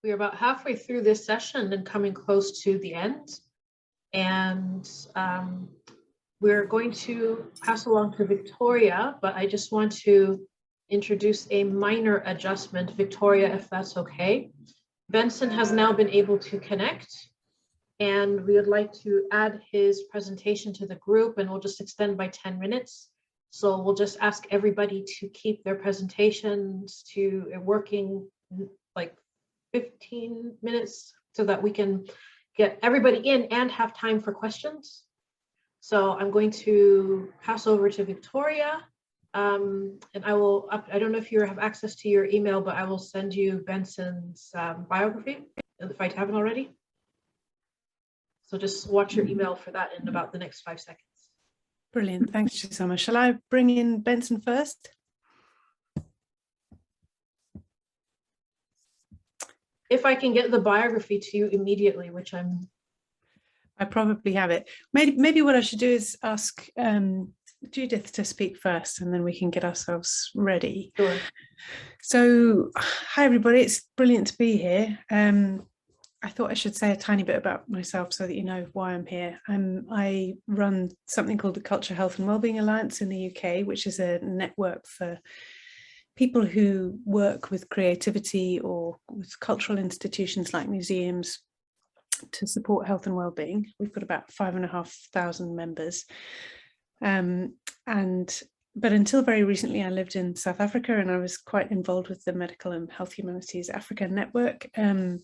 we're about halfway through this session and coming close to the end. And we're going to pass along to Victoria, but I just want to introduce a minor adjustment. Victoria, if that's okay. Benson has now been able to connect, and we would like to add his presentation to the group, and we'll just extend by 10 minutes. So we'll just ask everybody to keep their presentations to a working like 15 minutes so that we can get everybody in and have time for questions. So I'm going to pass over to Victoria, and I don't know if you have access to your email, but I will send you Benson's biography if I haven't already. So just watch your email for that in about the next 5 seconds. Brilliant, thanks Chisoma. Shall I bring in Benson first? If I can get the biography to you immediately, which I probably have it. Maybe what I should do is ask Judith to speak first, and then we can get ourselves ready. Sure. So, hi everybody, it's brilliant to be here. I thought I should say a tiny bit about myself so that you know why I'm here. I run something called the Culture, Health and Wellbeing Alliance in the UK, which is a network for people who work with creativity or with cultural institutions like museums to support health and well-being. We've got about 5,500 members. But until very recently, I lived in South Africa, and I was quite involved with the Medical and Health Humanities Africa network, and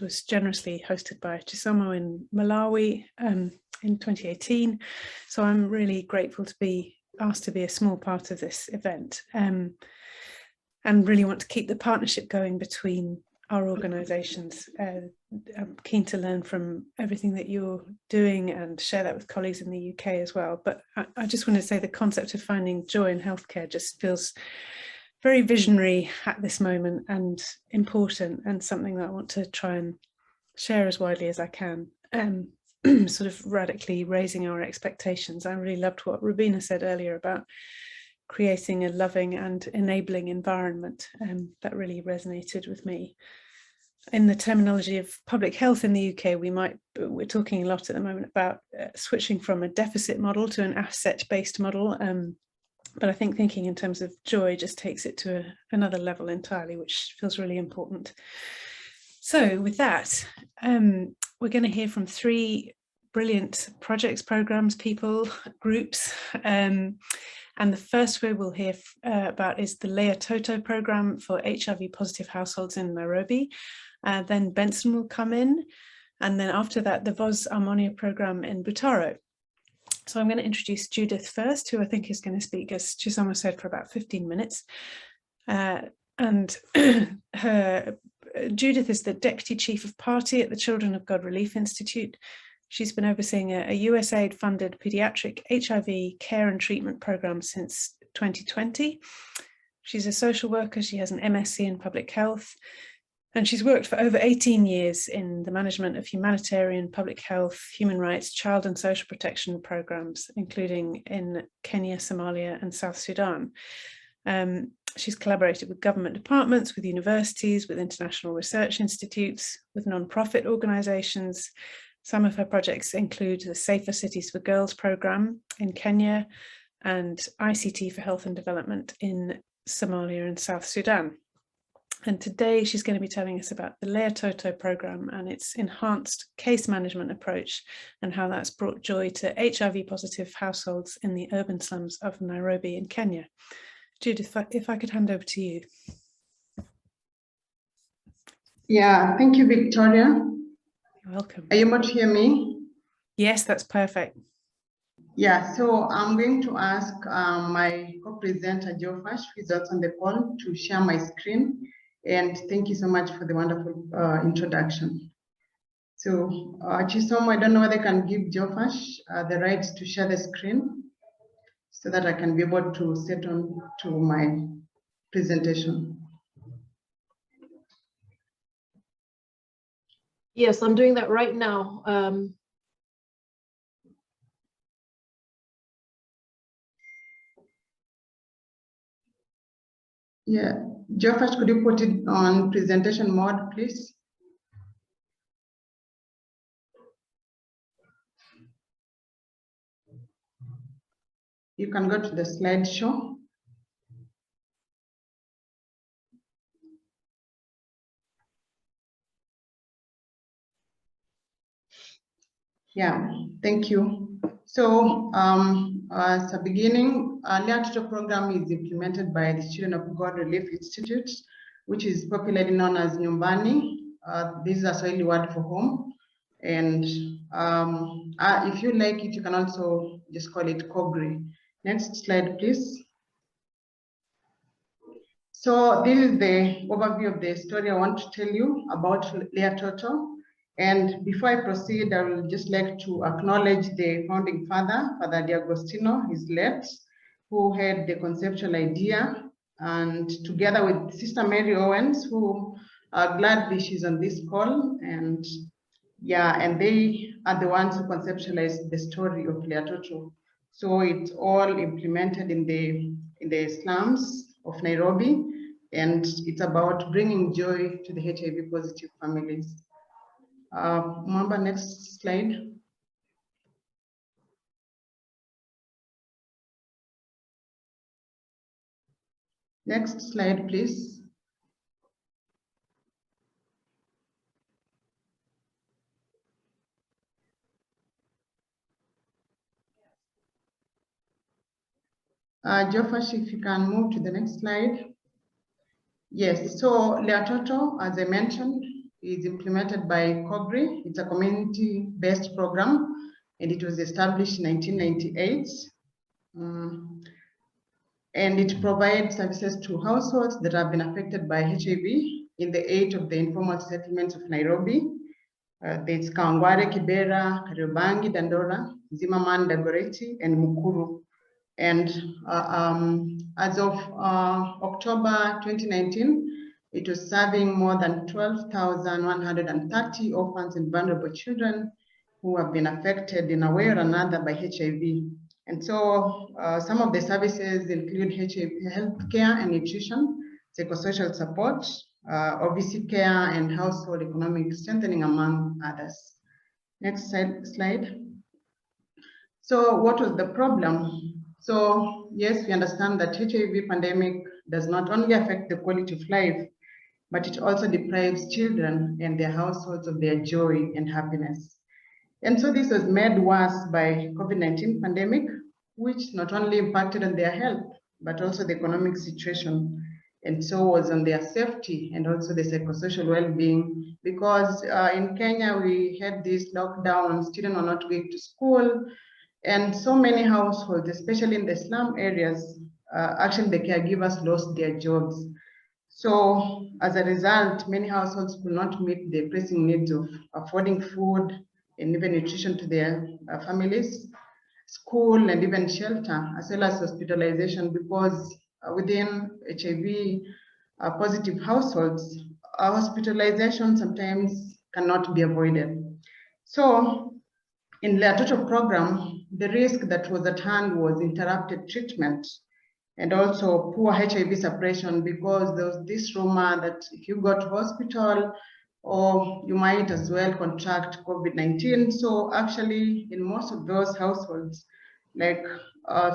was generously hosted by Chisoma in Malawi in 2018. So I'm really grateful to be asked to be a small part of this event, and really want to keep the partnership going between our organisations. I'm keen to learn from everything that you're doing and share that with colleagues in the UK as well. But I just want to say the concept of finding joy in healthcare just feels very visionary at this moment and important, and something that I want to try and share as widely as I can, sort of radically raising our expectations. I really loved what Rubina said earlier about creating a loving and enabling environment, that really resonated with me. In the terminology of public health in the UK, we're talking a lot at the moment about switching from a deficit model to an asset-based model, but I think thinking in terms of joy just takes it to another level entirely, which feels really important. So with that, we're going to hear from 3 brilliant projects, programs, people, groups. And the first we will hear about is the Lea Toto program for HIV positive households in Nairobi. Then Benson will come in, and then after that, the Voz Harmonia program in Butaro. So I'm going to introduce Judith first, who I think is going to speak, as Chisoma said, for about 15 minutes. Judith is the Deputy Chief of Party at the Children of God Relief Institute. She's been overseeing a USAID-funded paediatric HIV care and treatment program since 2020. She's a social worker. She has an MSc in public health, and she's worked for over 18 years in the management of humanitarian, public health, human rights, child and social protection programs, including in Kenya, Somalia, and South Sudan. She's collaborated with government departments, with universities, with international research institutes, with non-profit organisations. Some of her projects include the Safer Cities for Girls program in Kenya and ICT for Health and Development in Somalia and South Sudan. And today she's going to be telling us about the Lea Toto program and its enhanced case management approach, and how that's brought joy to HIV positive households in the urban slums of Nairobi in Kenya. Judith, if I could hand over to you. Yeah, thank you, Victoria. You're welcome. Are you able to hear me? Yes, that's perfect. Yeah, so I'm going to ask my co-presenter, Jofash, who is also on the call, to share my screen. And thank you so much for the wonderful introduction. So, Chisoma, I don't know whether I can give Jofash the right to share the screen so that I can be able to set on to my presentation. Yes, I'm doing that right now. Yeah, Jofash, could you put it on presentation mode, please? You can go to the slideshow. Yeah, thank you. So as a beginning, Lea Toto program is implemented by the Children of God Relief Institute, which is popularly known as Nyumbani. This is a Swahili word for home. And if you like it, you can also just call it Kogri. Next slide, please. So this is the overview of the story I want to tell you about Lea Toto. And before I proceed, I will just like to acknowledge the founding father, Father D'Agostino, his late, who had the conceptual idea, and together with Sister Mary Owens, who gladly she's on this call, and yeah, and they are the ones who conceptualized the story of Lea Toto. So it's all implemented in the slums of Nairobi, and it's about bringing joy to the HIV positive families. Remember, next slide. Next slide, please. Jofash, if you can move to the next slide. Yes, so Lea Toto, as I mentioned, is implemented by Kogri. It's a community-based program, and it was established in 1998. And it provides services to households that have been affected by HIV in the 8 of the informal settlements of Nairobi. There's Kawangware, Kibera, Kariobangi, Dandora, Zimmerman, Dagoretti, and Mukuru. And as of October 2019, it was serving more than 12,130 orphans and vulnerable children who have been affected in a way or another by HIV. And so some of the services include HIV health care and nutrition, psychosocial support, OVC care, and household economic strengthening, among others. Next slide. So what was the problem? So yes, we understand that HIV pandemic does not only affect the quality of life, but it also deprives children and their households of their joy and happiness. And so this was made worse by COVID-19 pandemic, which not only impacted on their health, but also the economic situation, and so was on their safety and also the psychosocial well-being. Because in Kenya, we had these lockdowns, students were not going to school, and so many households, especially in the slum areas, actually the caregivers lost their jobs. So as a result, many households could not meet the pressing needs of affording food and even nutrition to their families, school, and even shelter, as well as hospitalization, because within HIV positive households, hospitalization sometimes cannot be avoided. So in Lea Toto program, the risk that was at hand was interrupted treatment and also poor HIV suppression, because there was this rumor that if you go to hospital, or you might as well contract COVID-19. So actually, in most of those households, like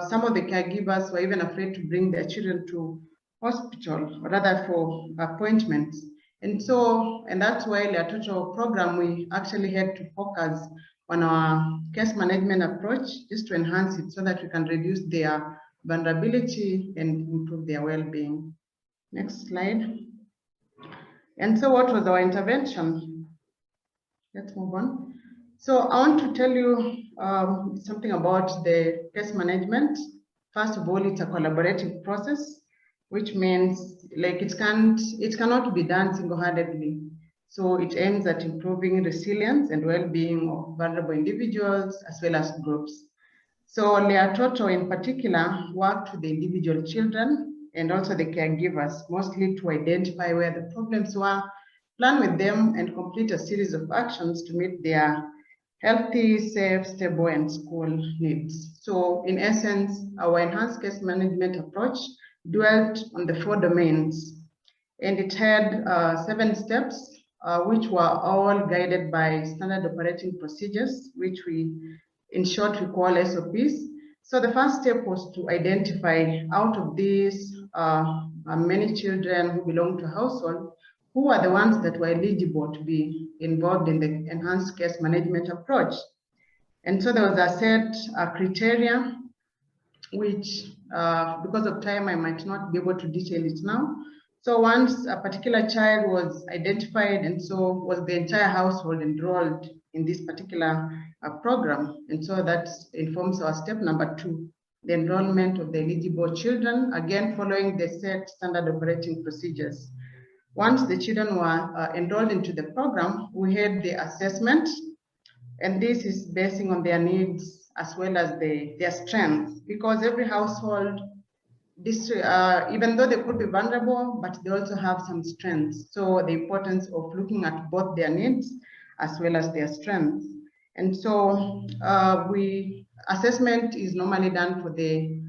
some of the caregivers were even afraid to bring their children to hospital, or rather for appointments. And that's why Lea Toto program, we actually had to focus on our case management approach, just to enhance it so that we can reduce their vulnerability and improve their well-being. Next slide. And so what was our intervention? Let's move on. So I want to tell you something about the case management. First of all, it's a collaborative process, which means like it cannot be done single-handedly. So it aims at improving resilience and well-being of vulnerable individuals as well as groups. So Lea Toto in particular worked with the individual children and also the caregivers, mostly to identify where the problems were, plan with them, and complete a series of actions to meet their healthy, safe, stable, and school needs. So in essence, our enhanced case management approach dwelt on the 4 domains, and it had 7 steps, which were all guided by standard operating procedures, which in short we call SOPs. So the first step was to identify out of these many children who belong to a household, who are the ones that were eligible to be involved in the enhanced case management approach. And so there was a set criteria, which because of time, I might not be able to detail it now. So once a particular child was identified, and so was the entire household enrolled in this particular program. And so that informs our step number 2, the enrollment of the eligible children, again, following the set standard operating procedures. Once the children were enrolled into the program, we had the assessment, and this is basing on their needs as well as their strengths, because every household, even though they could be vulnerable, but they also have some strengths. So the importance of looking at both their needs as well as their strengths. And so assessment is normally done for the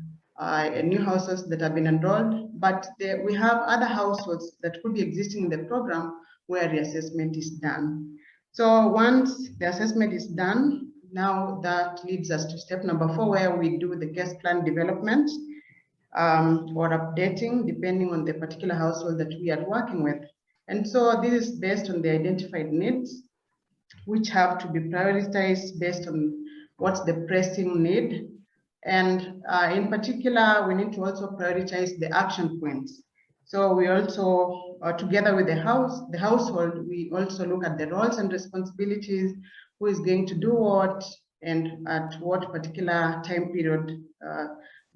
new households that have been enrolled, but we have other households that could be existing in the program where the assessment is done. So once the assessment is done, now that leads us to step number 4, where we do the case plan development or updating, depending on the particular household that we are working with. And so this is based on the identified needs, which have to be prioritized based on what's the pressing need. And in particular, we need to also prioritize the action points. So we also, together with the household, we also look at the roles and responsibilities, who is going to do what, and at what particular time period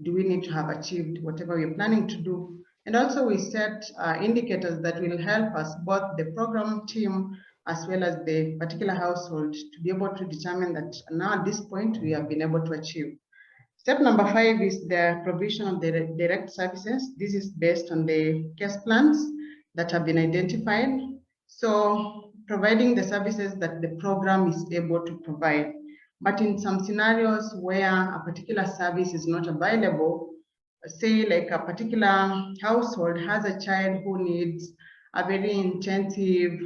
do we need to have achieved whatever we're planning to do. And also we set indicators that will help us, both the program team as well as the particular household, to be able to determine that now at this point we have been able to achieve. Step number 5 is the provision of the direct services. This is based on the case plans that have been identified. So providing the services that the program is able to provide. But in some scenarios where a particular service is not available, say like a particular household has a child who needs a very intensive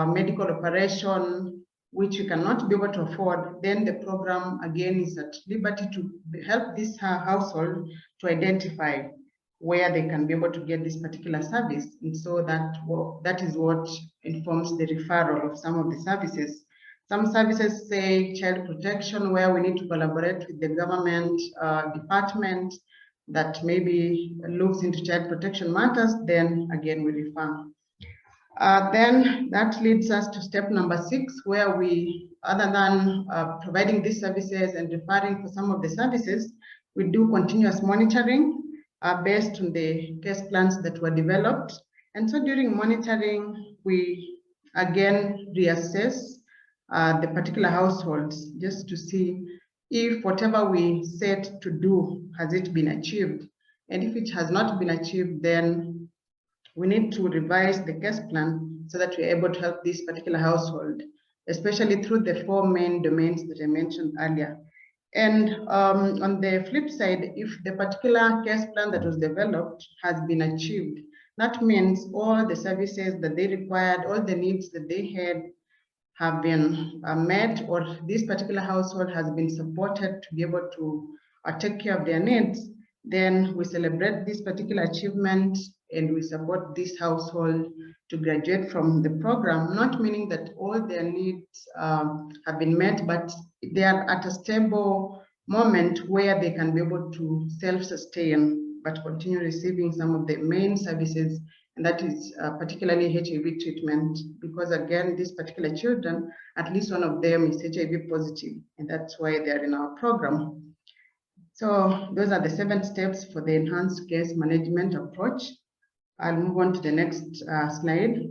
medical operation, which you cannot be able to afford, then the program again is at liberty to help this household to identify where they can be able to get this particular service. And so that is what informs the referral of some of the services. Some services say child protection, where we need to collaborate with the government department that maybe looks into child protection matters, then again we refer. Then that leads us to step number 6, where we, other than providing these services and referring for some of the services, we do continuous monitoring based on the case plans that were developed. And so during monitoring, we again reassess the particular households just to see if whatever we set to do, has it been achieved? And if it has not been achieved, then we need to revise the case plan so that we're able to help this particular household, especially through the 4 main domains that I mentioned earlier. And on the flip side, if the particular case plan that was developed has been achieved, that means all the services that they required, all the needs that they had have been met, or this particular household has been supported to be able to take care of their needs, then we celebrate this particular achievement and we support this household to graduate from the program, not meaning that all their needs have been met, but they are at a stable moment where they can be able to self-sustain, but continue receiving some of the main services, and that is particularly HIV treatment, because again, these particular children, at least one of them is HIV positive, and that's why they're in our program. So those are the 7 steps for the enhanced case management approach. I'll move on to the next slide.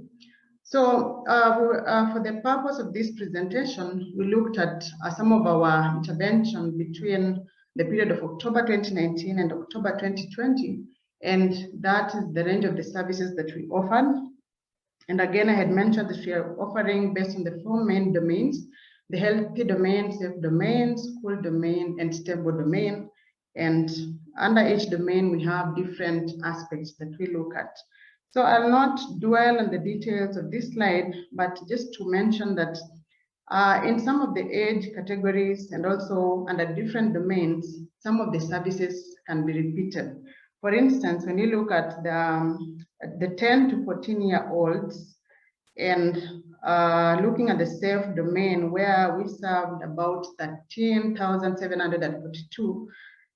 So for the purpose of this presentation, we looked at some of our intervention between the period of October 2019 and October 2020, and that is the range of the services that we offered. And again, I had mentioned that we are offering based on the 4 main domains: the healthy domain, safe domain, school domain, and stable domain. And under each domain, we have different aspects that we look at. So I'll not dwell on the details of this slide, but just to mention that In some of the age categories and also under different domains, some of the services can be repeated. For instance, when you look at the 10 to 14-year-olds and looking at the SAFE domain where we served about 13,742,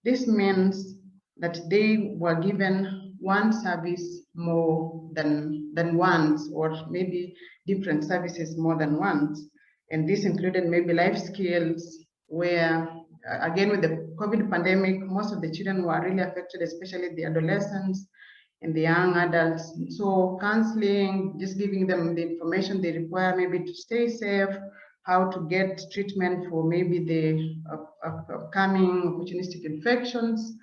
this means that they were given one service more than once, or maybe different services more than once. And this included maybe life skills, where again with the COVID pandemic, most of the children were really affected, especially the adolescents and the young adults. So counseling, just giving them the information they require maybe to stay safe, how to get treatment for maybe the upcoming opportunistic infections,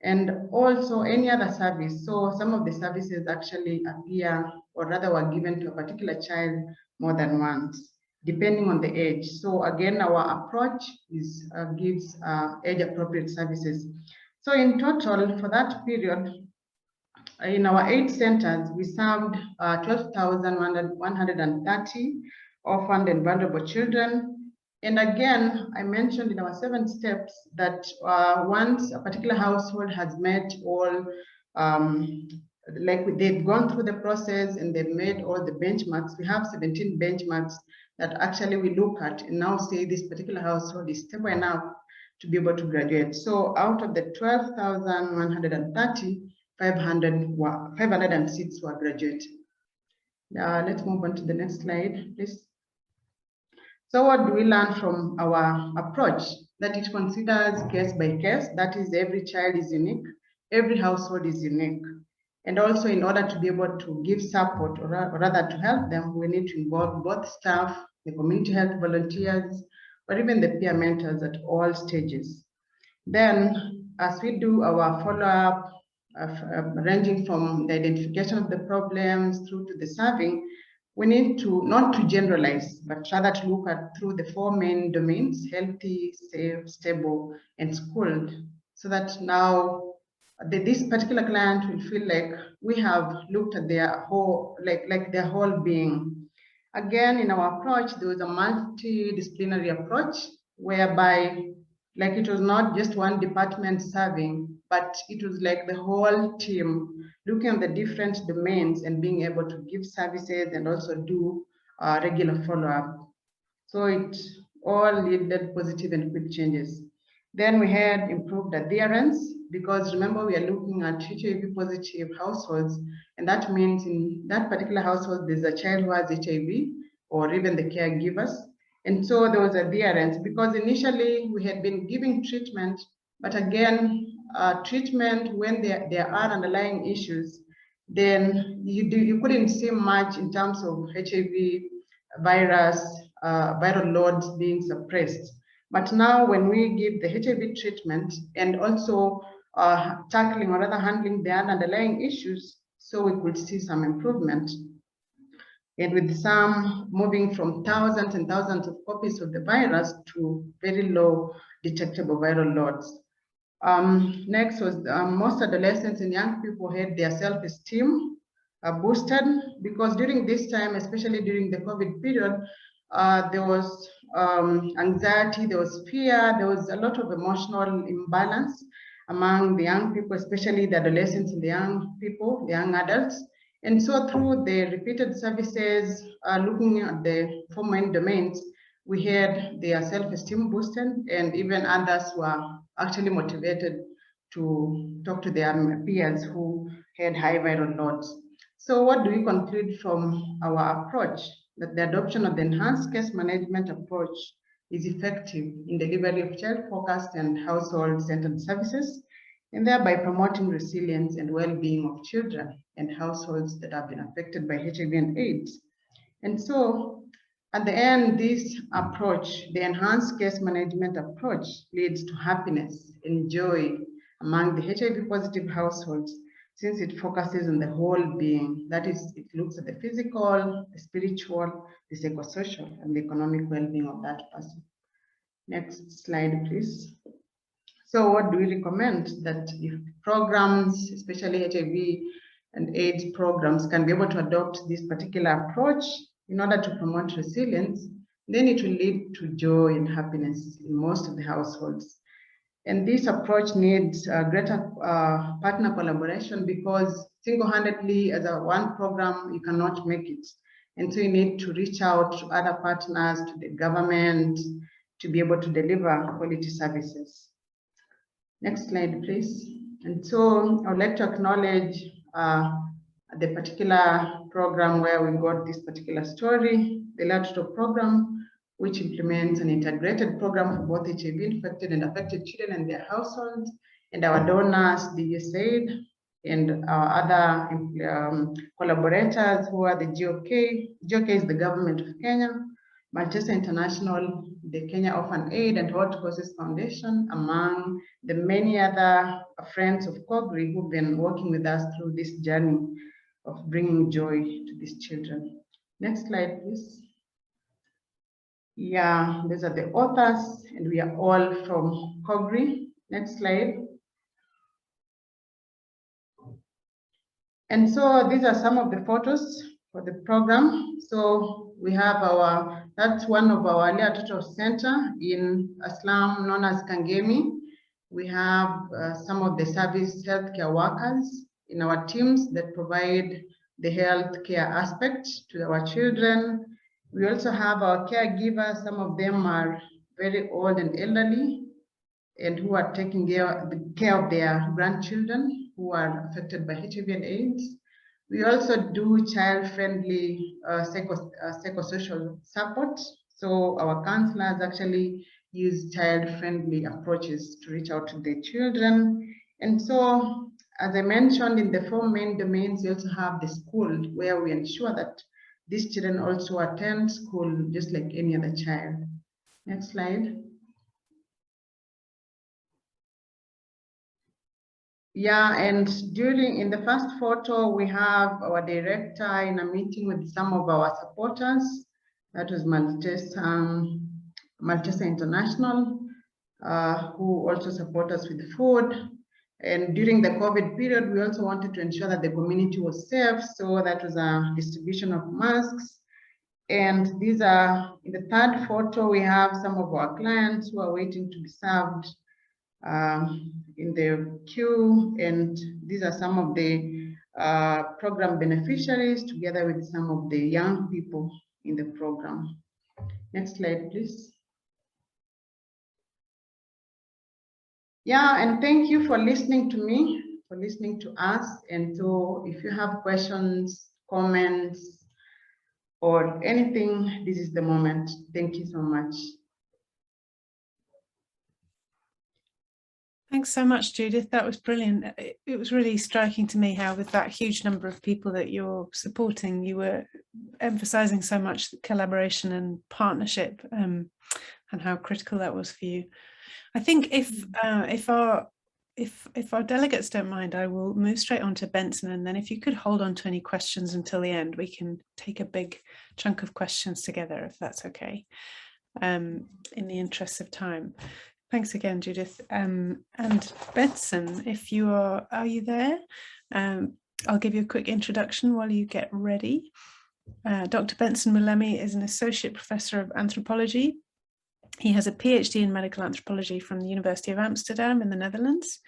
and also any other service. So some of the services actually appear, or rather were given to a particular child more than once, depending on the age. So again, our approach is gives age-appropriate services. So in total, for that period, in our 8 centers, we served 12,130 orphaned and vulnerable children. And again, I mentioned in our 7 steps that once a particular household has met all, like they've gone through the process and they've made all the benchmarks, we have 17 benchmarks that actually we look at and now say this particular household is stable enough to be able to graduate. So out of the 12,130, 506 were graduating. Let's move on to the next slide, please. So what do we learn from our approach? That it considers case by case, that is every child is unique, every household is unique. And also in order to be able to give support, or rather to help them, we need to involve both staff, the community health volunteers, or even the peer mentors at all stages. Then as we do our follow-up, ranging from the identification of the problems through to the serving, we need to not to generalize, but rather to look at through the 4 main domains: healthy, safe, stable, and schooled, so that now this particular client will feel like we have looked at their whole, like their whole being. Again, in our approach, there was a multidisciplinary approach whereby, like, it was not just one department serving, but it was like the whole team looking at the different domains and being able to give services and also do regular follow-up. So it all yielded positive and quick changes. Then we had improved adherence, because remember, we are looking at HIV positive households, and that means in that particular household, there's a child who has HIV, or even the caregivers. And so there was adherence, because initially we had been giving treatment, but again, treatment when there are underlying issues, then you couldn't see much in terms of HIV virus, viral loads being suppressed. But now when we give the HIV treatment and also tackling or rather handling the underlying issues, so we could see some improvement. And with some moving from thousands and thousands of copies of the virus to very low detectable viral loads. Next was most adolescents and young people had their self-esteem boosted, because during this time, especially during the COVID period, there was anxiety, there was fear, there was a lot of emotional imbalance among the young people, especially the adolescents and the young people, the young adults. And so through the repeated services, looking at the 4 main domains, we had their self-esteem boosted, and even others were actually motivated to talk to their peers who had high viral loads. So what do we conclude from our approach? That the adoption of the enhanced case management approach is effective in delivery of child-focused and household-centered services, and thereby promoting resilience and well-being of children and households that have been affected by HIV and AIDS. And so at the end, this approach, the enhanced case management approach, leads to happiness and joy among the HIV positive households, since it focuses on the whole being. That is, it looks at the physical, the spiritual, the psychosocial, and the economic well-being of that person. Next slide, please. So what do we recommend? That if programs, especially HIV and AIDS programs, can be able to adopt this particular approach in order to promote resilience, then it will lead to joy and happiness in most of the households. And this approach needs greater partner collaboration, because single-handedly as a one program, you cannot make it. And so you need to reach out to other partners, to the government, to be able to deliver quality services. Next slide, please. And so I would like to acknowledge the particular program where we got this particular story, the Latito program, which implements an integrated program for both HIV-infected and affected children and their households, and our donors, the USAID, and our other collaborators who are the GOK. GOK is the government of Kenya, Manchester International, the Kenya Orphan Aid, and Hot Causes Foundation, among the many other friends of COGRI who've been working with us through this journey of bringing joy to these children. Next slide, please. Yeah, these are the authors, and we are all from COGRI. Next slide. And so these are some of the photos for the program. So we have that's one of our early adult center in a slum known as Kangemi. We have some of the service healthcare workers in our teams that provide the healthcare aspect to our children. We also have our caregivers. Some of them are very old and elderly, and who are taking care of their grandchildren who are affected by HIV and AIDS. We also do child-friendly psychosocial support. So our counselors actually use child-friendly approaches to reach out to the children. And so, as I mentioned, in the 4 main domains, we also have the school, where we ensure that these children also attend school just like any other child. Next slide. Yeah, and in the first photo, we have our director in a meeting with some of our supporters. That was Maltese International, who also support us with food. And during the COVID period, we also wanted to ensure that the community was safe. So that was a distribution of masks. And these are, in the third photo, we have some of our clients who are waiting to be served in the queue, and these are some of the program beneficiaries together with some of the young people in the program. Next slide, please. Yeah, and thank you for listening to me, for listening to us. And so if you have questions, comments, or anything, this is the moment. Thank you so much. Thanks so much, Judith. That was brilliant. It was really striking to me how, with that huge number of people that you're supporting, you were emphasizing so much collaboration and partnership, and how critical that was for you. I think if our delegates don't mind, I will move straight on to Benson, and then if you could hold on to any questions until the end, we can take a big chunk of questions together, if that's okay, in the interest of time. Thanks again, Judith. And Benson, if you are you there? I'll give you a quick introduction while you get ready. Dr. Benson Mulemi is an associate professor of anthropology. He has a PhD in medical anthropology from the University of Amsterdam in the Netherlands.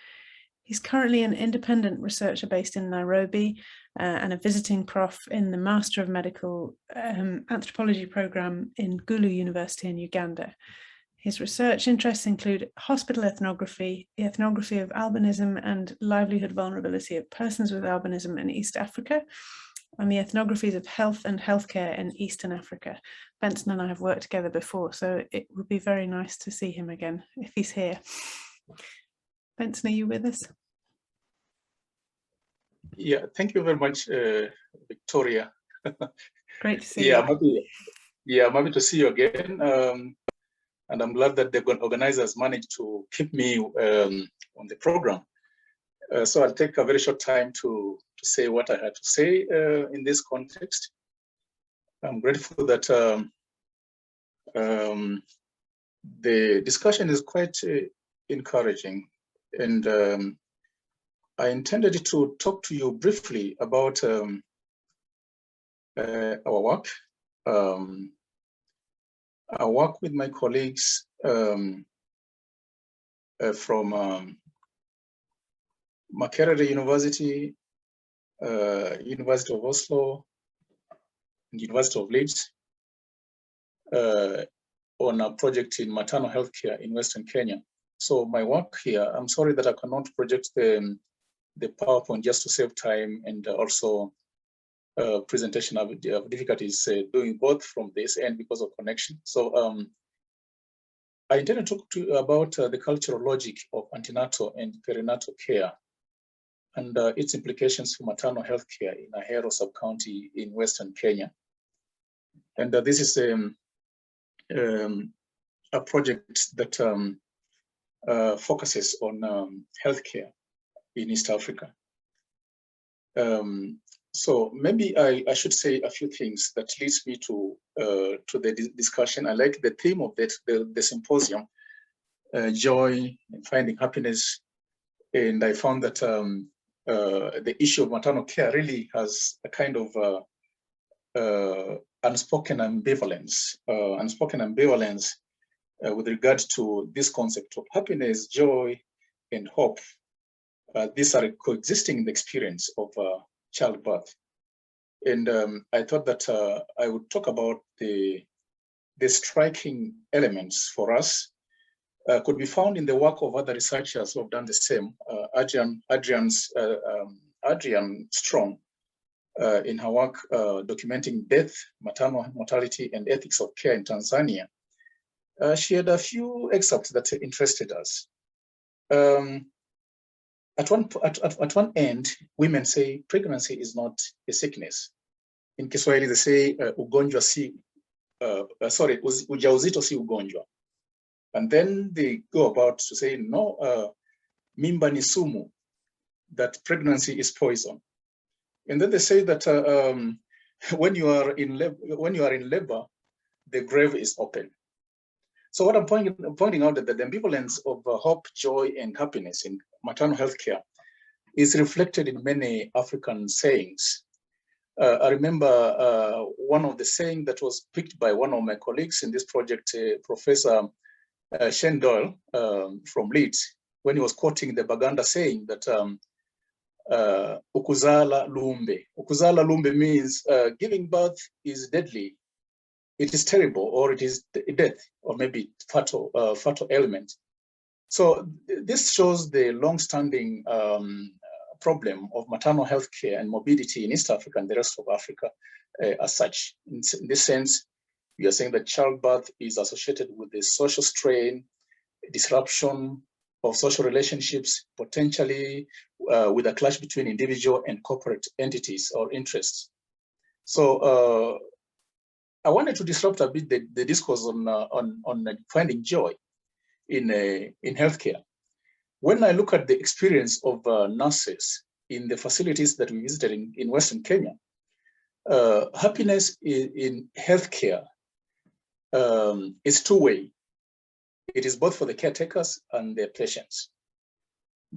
He's currently an independent researcher based in Nairobi and a visiting prof in the Master of Medical Anthropology program in Gulu University in Uganda. His research interests include hospital ethnography, the ethnography of albinism and livelihood vulnerability of persons with albinism in East Africa, and the ethnographies of health and healthcare in Eastern Africa. Benson and I have worked together before, so it would be very nice to see him again if he's here. Benson, are you with us? Yeah, thank you very much, Victoria. Great to see you. I'm happy to see you again. And I'm glad that the organizers managed to keep me on the program. So I'll take a very short time to say what I had to say in this context. I'm grateful that the discussion is quite encouraging. And I intended to talk to you briefly about our work. I work with my colleagues from Makerere University, University of Oslo, and University of Leeds on a project in maternal healthcare in Western Kenya. So my work here, I'm sorry that I cannot project the PowerPoint just to save time, and also presentation of difficulties doing both from this end because of connection. So I intend to talk to you about the cultural logic of antenatal and perinatal care and its implications for maternal health care in Ahero sub-county in Western Kenya. And this is a project that focuses on healthcare in East Africa. So maybe I should say a few things that leads me to the discussion. I like the theme of the symposium, joy and finding happiness. And I found that the issue of maternal care really has a kind of unspoken ambivalence with regard to this concept of happiness, joy, and hope. These are coexisting in the experience of childbirth. And I thought that I would talk about the striking elements for us could be found in the work of other researchers who have done the same. Adrian Strong, in her work documenting death, maternal mortality, and ethics of care in Tanzania, she had a few excerpts that interested us. At one end, women say pregnancy is not a sickness. In Kiswahili, they say ugonjwa si, ujauzito si ugonjwa. And then they go about to say, no, mimba ni sumu, that pregnancy is poison. And then they say that when you are in labor, the grave is open. So what I'm pointing out that the ambivalence of hope, joy, and happiness in maternal health care is reflected in many African sayings. I remember one of the saying that was picked by one of my colleagues in this project, Professor Shane Doyle from Leeds, when he was quoting the Baganda saying that ukuzala lumbe. Ukuzala lumbe means giving birth is deadly. It is terrible, or it is death, or maybe fatal element. So this shows the long-standing problem of maternal health care and morbidity in East Africa and the rest of Africa as such. In this sense, we are saying that childbirth is associated with the social strain, disruption of social relationships, potentially with a clash between individual and corporate entities or interests. So I wanted to disrupt a bit the discourse on finding joy in healthcare. When I look at the experience of nurses in the facilities that we visited in Western Kenya, happiness in healthcare is two-way. It is both for the caretakers and their patients.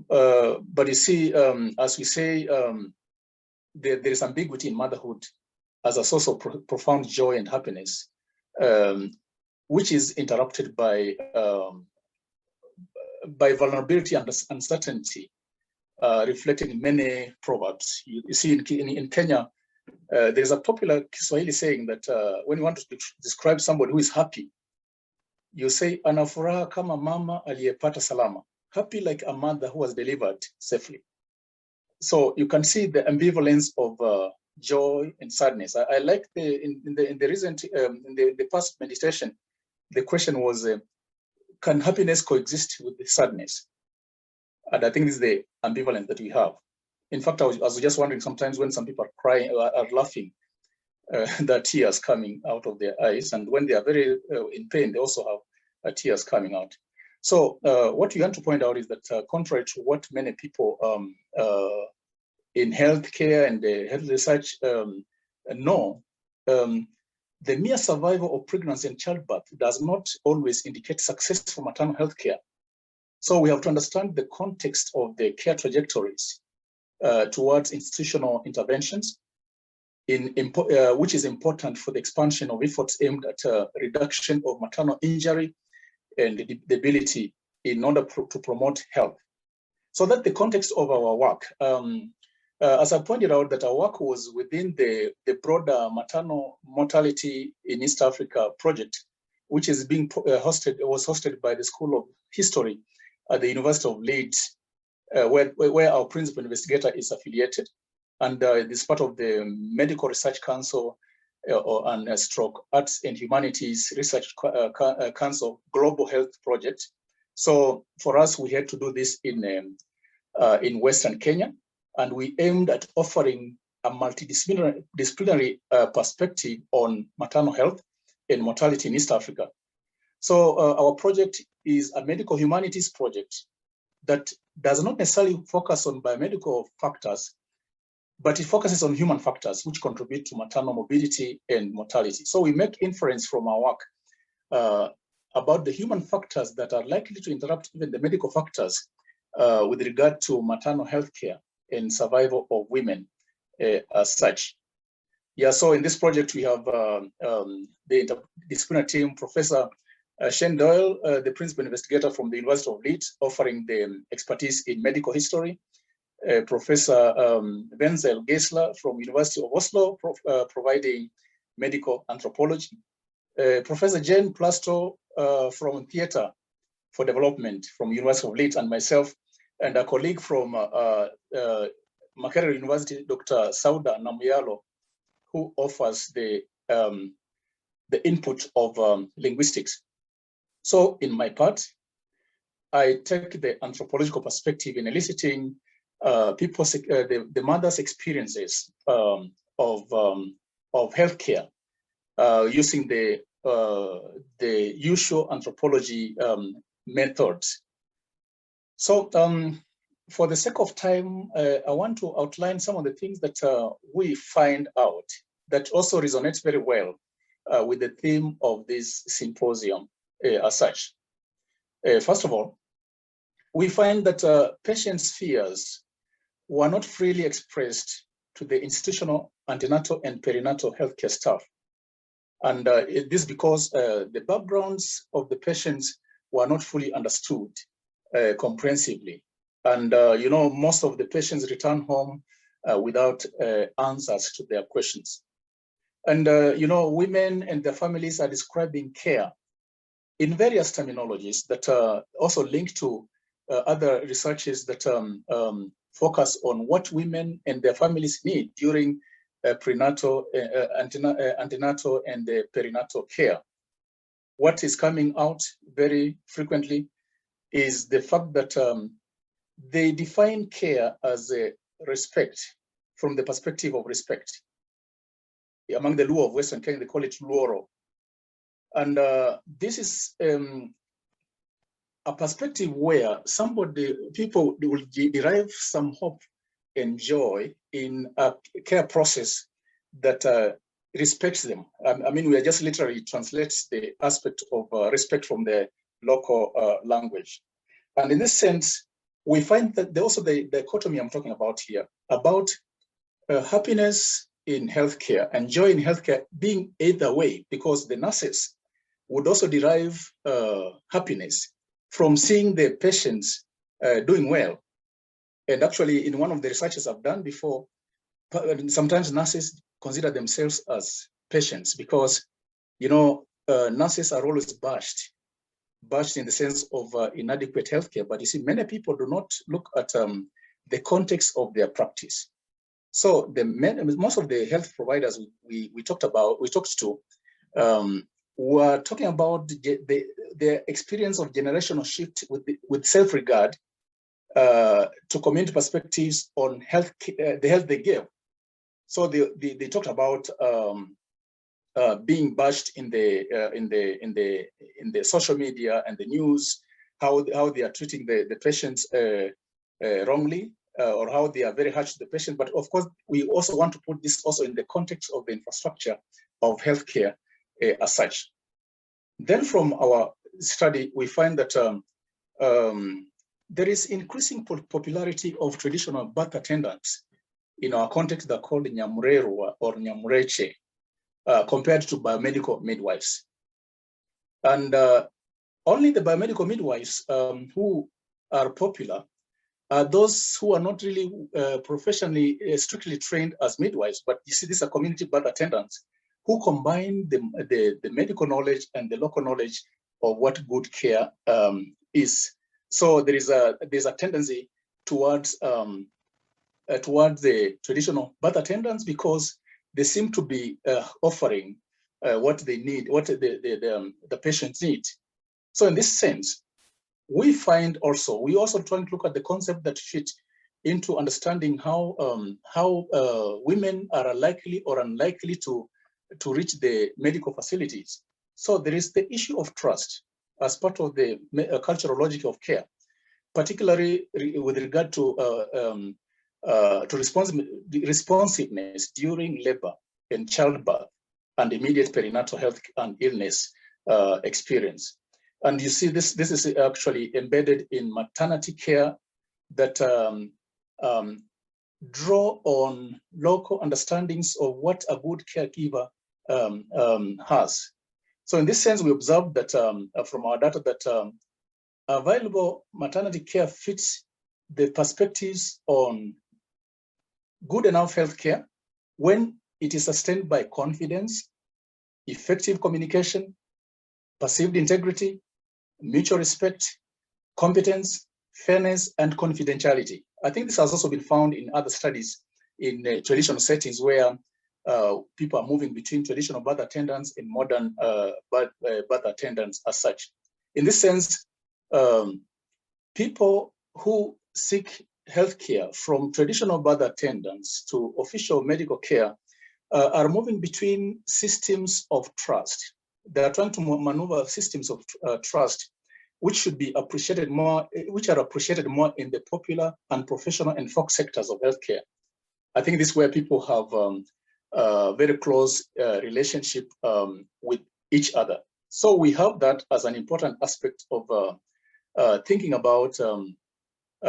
But you see, as we say, there is ambiguity in motherhood as a source of profound joy and happiness, which is interrupted by vulnerability and uncertainty, reflected in many proverbs. You see in Kenya, there's a popular Kiswahili saying that when you want to describe somebody who is happy, you say, ana furaha kama mama aliyepata salama. Happy like a mother who was delivered safely. So you can see the ambivalence of joy and sadness. I like in the past meditation, the question was, can happiness coexist with the sadness? And I think this is the ambivalence that we have. In fact, I was just wondering sometimes when some people are crying or are laughing, there are tears coming out of their eyes. And when they are very in pain, they also have tears coming out. So what we want to point out is that contrary to what many people in healthcare and health research know, the mere survival of pregnancy and childbirth does not always indicate success for maternal health care. So we have to understand the context of the care trajectories towards institutional interventions, which is important for the expansion of efforts aimed at reduction of maternal injury and debility in order to promote health. So that's the context of our work. As I pointed out, that our work was within the broader maternal mortality in East Africa project, which is being hosted by the School of History at the University of Leeds, where our principal investigator is affiliated. And this part of the Medical Research Council and Stroke Arts and Humanities Research Council Global Health Project. So for us, we had to do this in Western Kenya, and we aimed at offering a multidisciplinary perspective on maternal health and mortality in East Africa. So our project is a medical humanities project that does not necessarily focus on biomedical factors, but it focuses on human factors which contribute to maternal morbidity and mortality. So we make inference from our work about the human factors that are likely to interrupt even the medical factors with regard to maternal health care and survival of women as such. Yeah, so in this project, we have the interdisciplinary team, Professor Shane Doyle, the principal investigator from the University of Leeds, offering the expertise in medical history. Professor Wenzel Geisler from University of Oslo, providing medical anthropology. Professor Jane Plasto from Theatre for Development from University of Leeds, and myself, and a colleague from Makerere University, Dr. Sauda Namuyalo, who offers the input of linguistics. So in my part, I take the anthropological perspective in eliciting the mother's experiences of healthcare using the usual anthropology methods. So for the sake of time, I want to outline some of the things that we find out that also resonates very well with the theme of this symposium as such. First of all, we find that patients' fears were not freely expressed to the institutional, antenatal, and perinatal healthcare staff. And this because the backgrounds of the patients were not fully understood comprehensively. And most of the patients return home without answers to their questions. And women and their families are describing care in various terminologies that also link to other researches that focus on what women and their families need during prenatal, antenatal, and perinatal care. What is coming out very frequently is the fact that they define care as a respect from the perspective of respect. Among the Luo of Western Kenya, they call it Luoro. And this is a perspective where people will derive some hope and joy in a care process that respects them. I mean, we are just literally translates the aspect of respect from the local language. And in this sense, we find that also the dichotomy I'm talking about here, about happiness in healthcare and joy in healthcare being either way, because the nurses would also derive happiness from seeing the patients doing well. And actually, in one of the researches I've done before, sometimes nurses consider themselves as patients because, nurses are always bashed in the sense of inadequate healthcare. But you see, many people do not look at the context of their practice. So most of the health providers we talked to were talking about their experience of generational shift with self-regard to community perspectives on health, the health they give. So they talked about being bashed in the social media and the news, how they are treating the patients wrongly, or how they are very harsh to the patient. But of course, we also want to put this also in the context of the infrastructure of healthcare as such. Then from our study, we find that there is increasing popularity of traditional birth attendants in our context, they're called Nyamurerwa or Nyamureche, compared to biomedical midwives. And only the biomedical midwives who are popular are those who are not really professionally strictly trained as midwives, but you see, these are community birth attendants who combine the medical knowledge and the local knowledge of what good care is. So there's a tendency towards the traditional birth attendants because they seem to be offering what they need, what the patients need. So in this sense, we also trying to look at the concept that fit into understanding how women are likely or unlikely to reach the medical facilities. So there is the issue of trust as part of the cultural logic of care, particularly with regard to responsiveness during labor and childbirth and immediate perinatal health and illness experience. And you see, this is actually embedded in maternity care that draw on local understandings of what a good caregiver has. So in this sense, we observed that from our data that available maternity care fits the perspectives on good enough healthcare when it is sustained by confidence, effective communication, perceived integrity, mutual respect, competence, fairness, and confidentiality. I think this has also been found in other studies in traditional settings where people are moving between traditional birth attendants and modern birth attendants as such. In this sense, people who seek healthcare from traditional birth attendants to official medical care are moving between systems of trust. They are trying to maneuver systems of trust, which should be appreciated more, which are appreciated more in the popular and professional and folk sectors of healthcare. I think this is where people have very close relationship with each other. So we have that as an important aspect of thinking about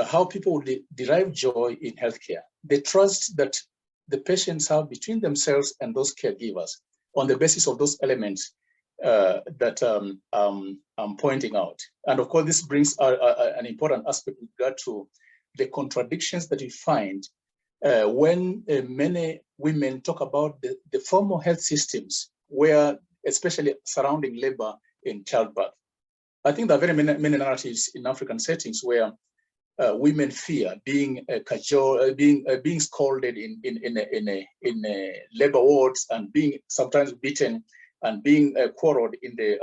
how people derive joy in healthcare. The trust that the patients have between themselves and those caregivers on the basis of those elements that I'm pointing out. And of course, this brings an important aspect with regard to the contradictions that we find when many women talk about the formal health systems, where especially surrounding labor and childbirth. I think there are very many narratives in African settings where women fear being being scolded in labor wards and being sometimes beaten and being quarreled in the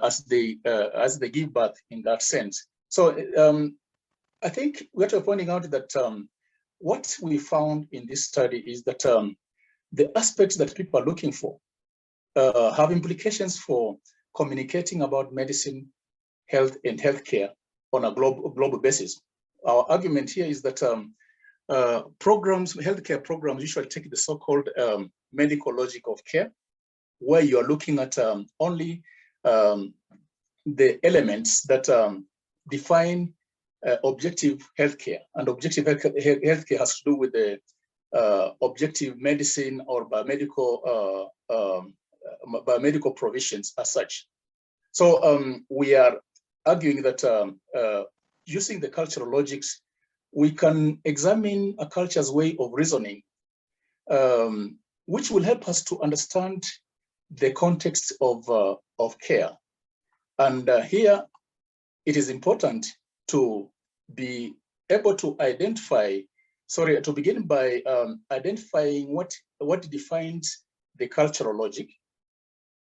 as they give birth in that sense. So I think what we're pointing out that what we found in this study is that the aspects that people are looking for have implications for communicating about medicine, health, and healthcare on a global basis. Our argument here is that healthcare programs usually take the so-called medical logic of care, where you are looking at only the elements that define objective healthcare. And objective healthcare has to do with the objective medicine or biomedical provisions as such. So we are arguing that using the cultural logics, we can examine a culture's way of reasoning, which will help us to understand the context of care. And here, it is important to be able to identify, to begin by identifying what defines the cultural logic.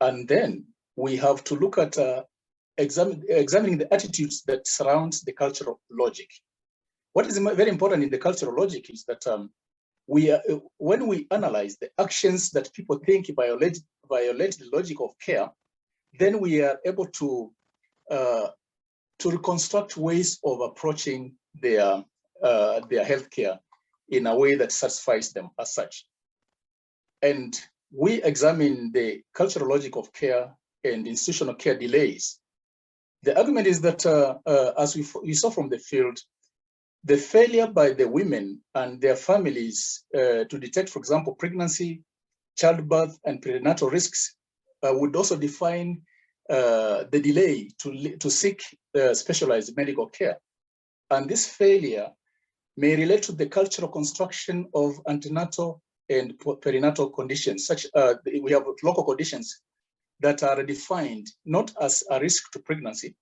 And then we have to look at examining the attitudes that surround the cultural logic. What is very important in the cultural logic is that when we analyze the actions that people think violate the logic of care, then we are able to reconstruct ways of approaching their healthcare in a way that satisfies them as such. And we examine the cultural logic of care and institutional care delays. The argument is that, as we saw from the field, the failure by the women and their families to detect, for example, pregnancy, childbirth, and perinatal risks would also define the delay to seek specialized medical care. And this failure may relate to the cultural construction of antenatal and perinatal conditions. We have local conditions that are defined not as a risk to pregnancy.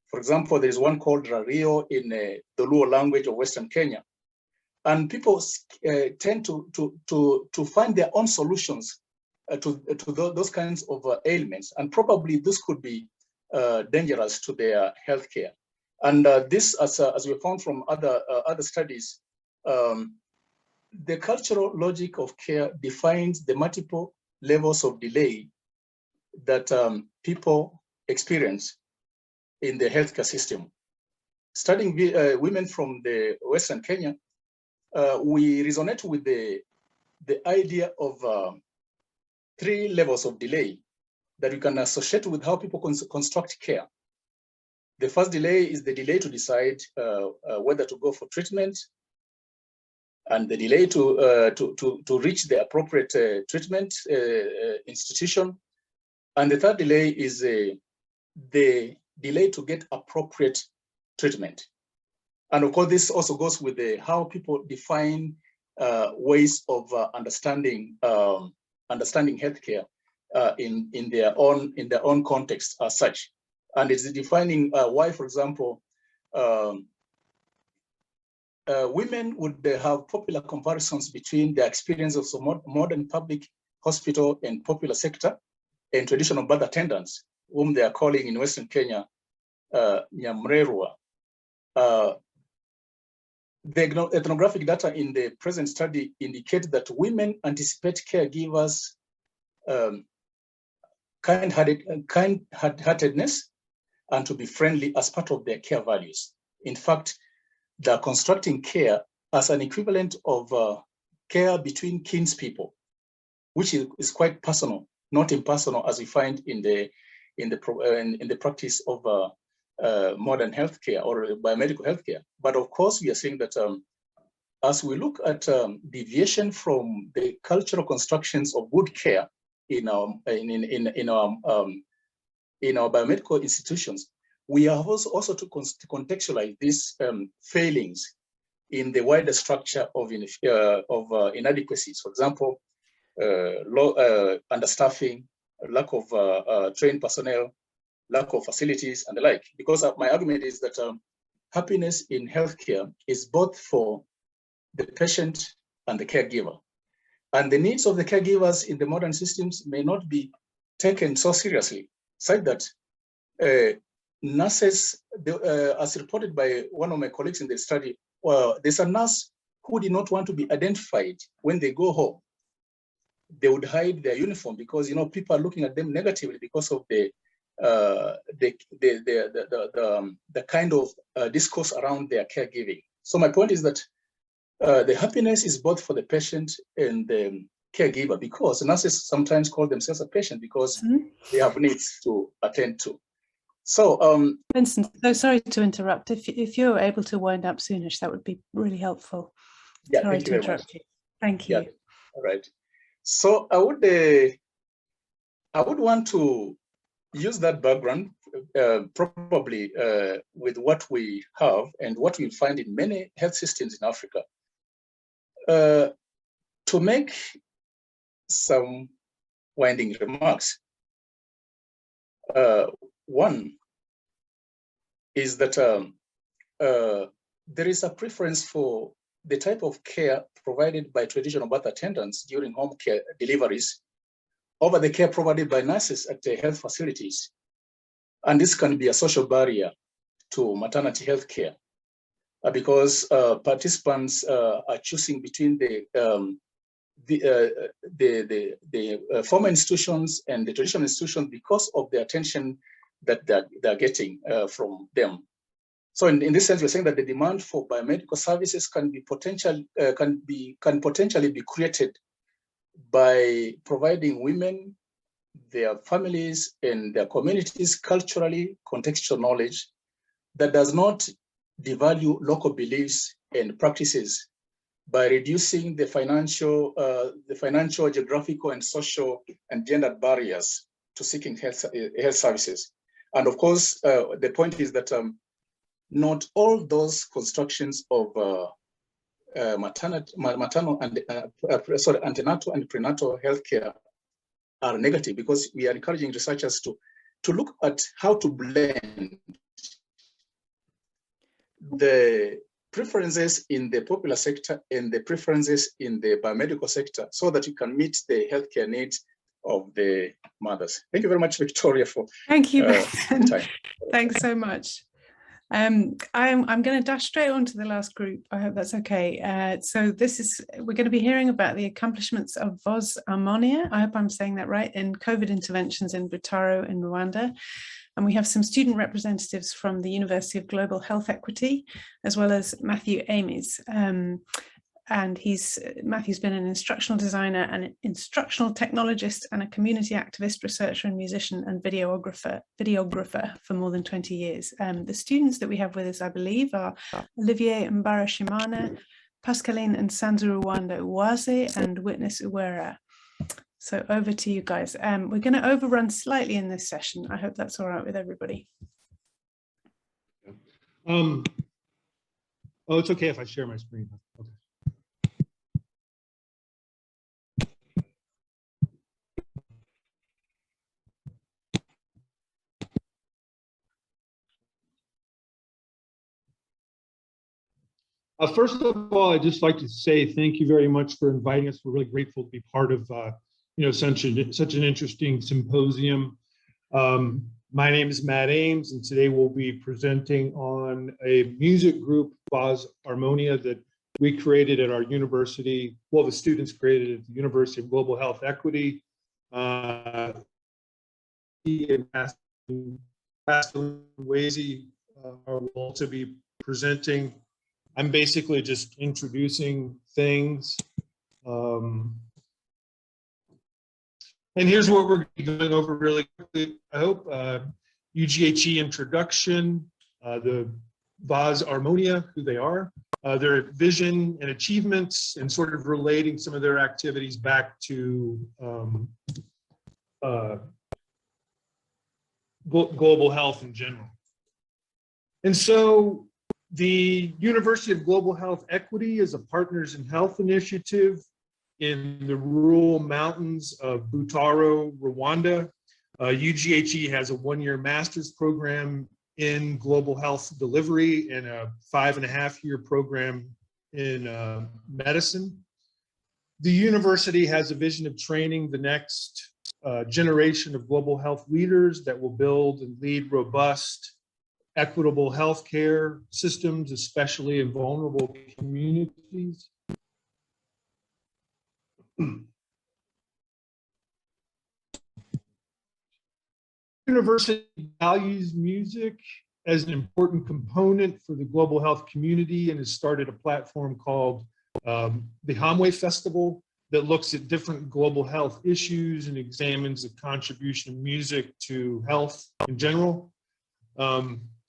For example, there is one called Rario in the Luo language of Western Kenya. And people tend to find their own solutions to those kinds of ailments. And probably this could be dangerous to their healthcare. And this, as we found from other studies, the cultural logic of care defines the multiple levels of delay that people experience in the healthcare system. Studying women from the Western Kenya, we resonate with the idea of 3 levels of delay that we can associate with how people construct care. The first delay is the delay to decide whether to go for treatment, and the delay to reach the appropriate treatment institution. And the third delay is the delay to get appropriate treatment. And of course, this also goes with how people define ways of understanding healthcare in their own context as such. And it's defining why, for example, women would have popular comparisons between the experience of some modern public hospital and popular sector and traditional birth attendants, whom they are calling in Western Kenya, Nyamrerwa. The ethnographic data in the present study indicate that women anticipate caregivers' kind-heartedness and to be friendly as part of their care values. In fact, they're constructing care as an equivalent of care between kinspeople, which is quite personal, not impersonal, as we find in the practice of modern healthcare or biomedical healthcare. But of course, we are saying that as we look at deviation from the cultural constructions of good care in our biomedical institutions, we are also to contextualize these failings in the wider structure of inadequacies. For example, low understaffing, lack of trained personnel, lack of facilities, and the like. Because my argument is that happiness in healthcare is both for the patient and the caregiver. And the needs of the caregivers in the modern systems may not be taken so seriously, such that nurses, as reported by one of my colleagues in the study, there's a nurse who did not want to be identified when they go home. They would hide their uniform because people are looking at them negatively because of the kind of discourse around their caregiving. So my point is that the happiness is both for the patient and the caregiver, because nurses sometimes call themselves a patient because they have needs to attend to. So, Vincent, so sorry to interrupt. If you're able to wind up soonish, that would be really helpful. Yeah, sorry to interrupt you. Thank you. Yeah. All right. So I would want to use that background, probably with what we have and what we find in many health systems in Africa, to make some winding remarks. One is that there is a preference for the type of care provided by traditional birth attendants during home care deliveries over the care provided by nurses at the health facilities. And this can be a social barrier to maternity health care because participants are choosing between the former institutions and the traditional institutions because of the attention that they're getting from them. So in this sense, we're saying that the demand for biomedical services can potentially be created by providing women, their families, and their communities culturally contextual knowledge that does not devalue local beliefs and practices by reducing the financial, geographical, and social and gender barriers to seeking health services. And of course, the point is that not all those constructions of antenatal and prenatal healthcare are negative, because we are encouraging researchers to look at how to blend the preferences in the popular sector and the preferences in the biomedical sector, so that you can meet the healthcare needs of the mothers. Thank you very much, Victoria, for Thank you, time. Thanks so much. I'm going to dash straight on to the last group. I hope that's okay. So we're going to be hearing about the accomplishments of Voz Harmonia, I hope I'm saying that right, in COVID interventions in Butaro in Rwanda. And we have some student representatives from the University of Global Health Equity, as well as Matthew Amies. And Matthew's been an instructional designer, an instructional technologist, and a community activist, researcher, and musician and videographer for more than 20 years. The students that we have with us, I believe, are Olivier Mbarashimana, Pascaline and Sanzu Rwanda Uwaze, and Witness Uwera. So over to you guys. We're going to overrun slightly in this session. I hope that's all right with everybody. Oh, it's okay if I share my screen. Okay. First of all, I'd just like to say thank you very much for inviting us. We're really grateful to be part of such an interesting symposium. My name is Matt Ames, and today we'll be presenting on a music group, Voz Harmonia, that we created at our university. Well, the students created at the University of Global Health Equity. And Pascaline Wazy will also be presenting. I'm basically just introducing things. And here's what we're going over really quickly, I hope. UGHE introduction, the Voz Harmonia, who they are, their vision and achievements, and sort of relating some of their activities back to global health in general. And so the University of Global Health Equity is a Partners in Health initiative in the rural mountains of Butaro, Rwanda. UGHE has a one-year master's program in global health delivery and a 5.5-year program in medicine. The university has a vision of training the next generation of global health leaders that will build and lead robust, equitable healthcare systems, especially in vulnerable communities. University values music as an important component for the global health community and has started a platform called the Hamwe Festival that looks at different global health issues and examines the contribution of music to health in general.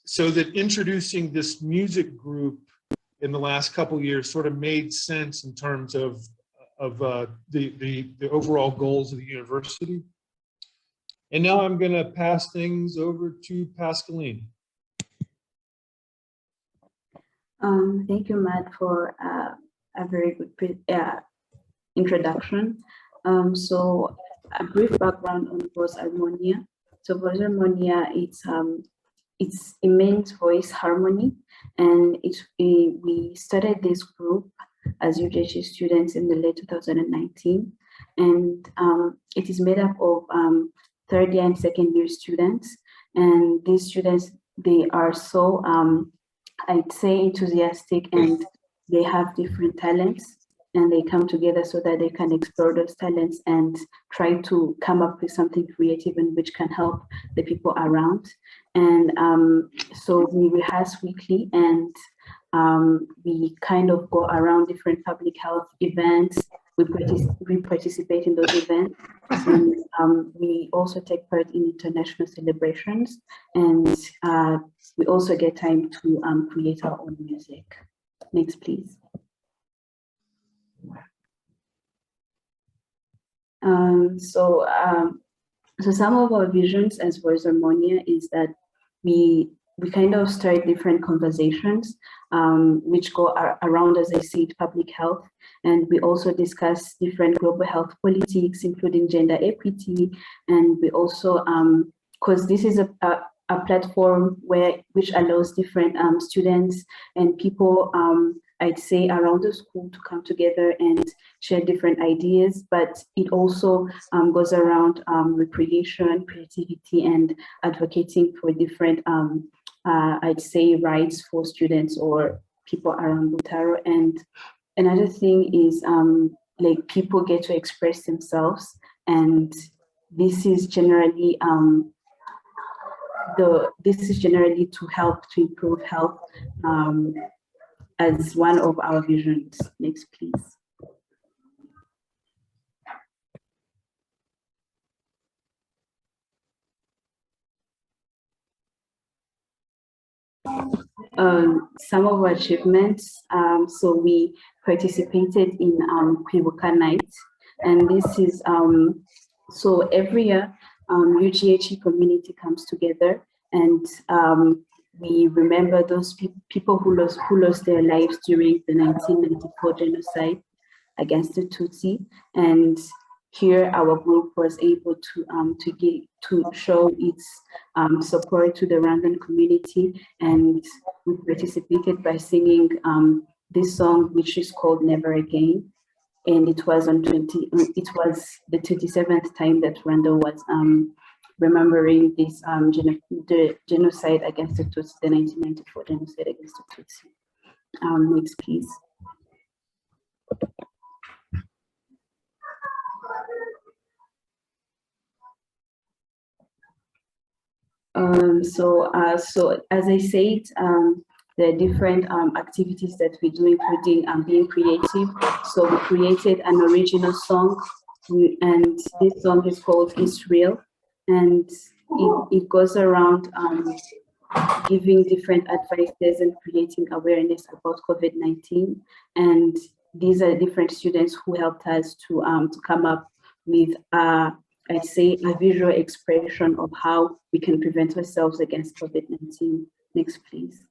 So that introducing this music group in the last couple of years sort of made sense in terms of the overall goals of the university. And now I'm going to pass things over to Pascaline. Thank you, Matt, for a very good introduction. So a brief background on Voz Harmonia. So Voz Harmonia, it's immense voice harmony, and we started this group as UGHE students in the late 2019, and it is made up of third year and second year students, and these students, they are so I'd say enthusiastic, and they have different talents, and they come together so that they can explore those talents and try to come up with something creative and which can help the people around. And so we rehearse weekly, and we kind of go around different public health events we participate in those events. And we also take part in international celebrations, and we also get time to create our own music. Next, please. So some of our visions as Voice Harmonia is that we kind of start different conversations which go around, as I said, public health, and we also discuss different global health politics, including gender equity, and we also, because this is a platform which allows different students and people, I'd say, around the school to come together and share different ideas, but it also goes around recreation, creativity, and advocating for different, I'd say, rights for students or people around Butaro. And another thing is like people get to express themselves, and this is generally to help to improve health as one of our visions. Next, please. Some of our achievements, so we participated in Kwibuka Night, and this is, so every year UGHE community comes together, and we remember those people who lost their lives during the 1994 genocide against the Tutsi. And here our group was able to show its support to the Rwandan community, and we participated by singing this song, which is called Never Again. And it was the 27th time that Rwanda was remembering this the genocide against the Tutsi, the 1994 genocide against the Tutsi. Next, please. So as I said, there are different activities that we do, including being creative. So we created an original song, and this song is called It's Real, and it goes around giving different advices and creating awareness about COVID-19. And these are different students who helped us to come up with I'd say a visual expression of how we can prevent ourselves against COVID-19. Next, please.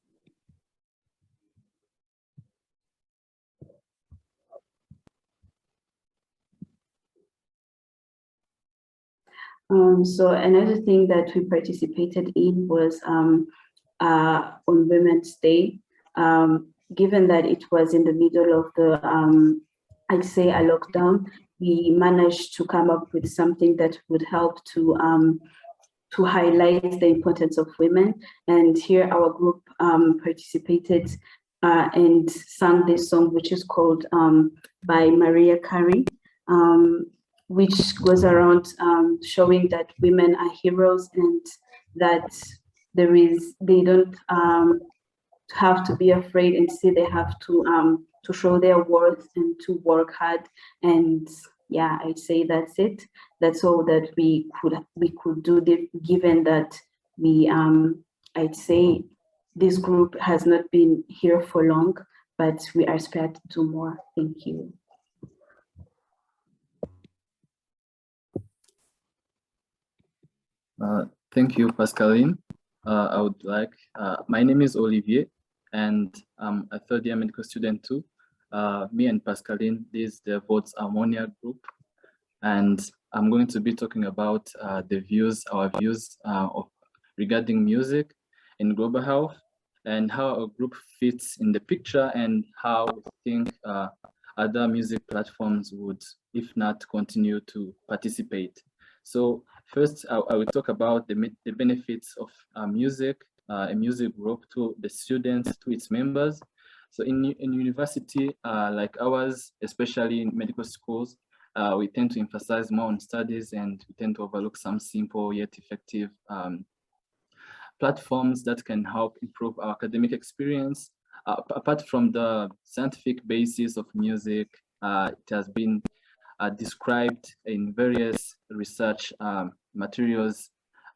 So another thing that we participated in was on Women's Day. Given that it was in the middle of the, I'd say, a lockdown, we managed to come up with something that would help to highlight the importance of women. And here our group participated and sang this song, which is called by Maria Carey, which goes around showing that women are heroes, and that they don't have to be afraid, and see they have to show their worth and to work hard. And yeah, I'd say that's it. That's all that we could do, given that we I'd say this group has not been here for long, but we are aspired to do more. Thank you. Thank you, Pascaline. I would like, my name is Olivier, and I'm a third-year medical student too. Me and Pascaline, this is the Voice Harmonia group, and I'm going to be talking about our views regarding music in global health, and how our group fits in the picture, and how we think other music platforms would, if not, continue to participate. So first, I will talk about the benefits of music, a music group to the students, to its members. So in university like ours, especially in medical schools, we tend to emphasize more on studies, and we tend to overlook some simple yet effective platforms that can help improve our academic experience. Apart from the scientific basis of music, it has been described in various research materials